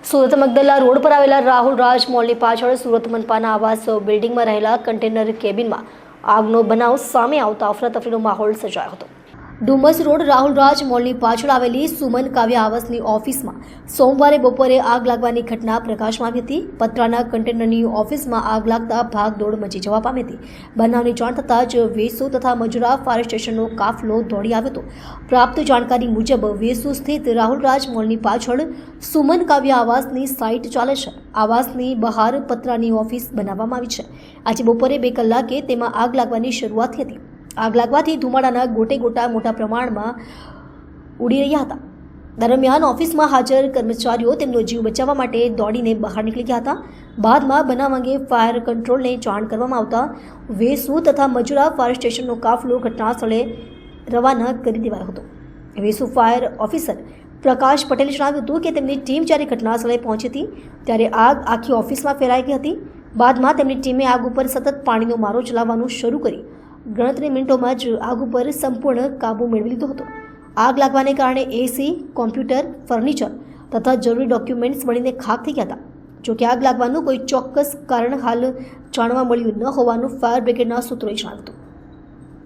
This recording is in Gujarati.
સુરત મગદલા રોડ પર આવેલા રાહુલ રાજ મોલની પાછળ સુરત મનપાના આવાસ બિલ્ડિંગમાં રહેલા કન્ટેનર કેબિનમાં આગનો બનાવ સામે આવતા અફરાતફરીનો માહોલ સર્જાયો હતો। ડુમસ રોડ રાહુલ રાજ મોલની પાછળ આવેલી સુમન કાવ્ય આવાસની ઓફિસમાં સોમવારે બપોરે આગ લાગવાની ઘટના પ્રકાશમાં આવી હતી। પતરાના કન્ટેનરની ઓફિસમાં આગ લાગતા ભાગદોડ મચી જવા પામી હતી। બનાવની જાણ થતાં જ વેસુ તથા મજુરા ફાયર સ્ટેશનનો કાફલો દોડી આવ્યો હતો। પ્રાપ્ત જાણકારી મુજબ વેસુ સ્થિત રાહુલ રાજ મોલની પાછળ સુમન કાવ્ય આવાસની સાઇટ ચાલે છે। આવાસની બહાર પતરાની ઓફિસ બનાવવામાં આવી છે। આજે બપોરે 2 કલાકે તેમાં આગ લાગવાની શરૂઆત થઈ હતી। આગ લાગવાથી ધુમાડાના ગોટે ગોટા મોટા પ્રમાણમાં ઉડી રહ્યા હતા। દરમિયાન ઓફિસમાં હાજર કર્મચારીઓ તેમનો જીવ બચાવવા માટે દોડીને બહાર નીકળી ગયા હતા। બાદમાં બનાવ અંગે ફાયર કંટ્રોલને જાણ કરવામાં આવતા વેસુ તથા મજુરા ફાયર સ્ટેશનનો કાફલો ઘટનાસ્થળે રવાના કરી દેવાયો હતો। વેસુ ફાયર ઓફિસર પ્રકાશ પટેલે જણાવ્યું હતું કે તેમની ટીમ જ્યારે ઘટનાસ્થળે પહોંચી હતી ત્યારે આગ આખી ઓફિસમાં ફેલાઈ ગઈ હતી। બાદમાં તેમની ટીમે આગ ઉપર સતત પાણીનો મારો ચલાવવાનું શરૂ કરી ગણતરી મિનિટોમાં જ આગ ઉપર સંપૂર્ણ કાબૂ મેળવી લીધો હતો। આગ લાગવાને કારણે એસી, કોમ્પ્યુટર, ફર્નિચર તથા જરૂરી ડોક્યુમેન્ટ્સ બળીને ખાક થઈ ગયા હતા। જોકે આગ લાગવાનું કોઈ ચોક્કસ કારણ હાલ જાણવા મળ્યું ન હોવાનું ફાયર બ્રિગેડના સૂત્રોએ જણાવ્યું હતું।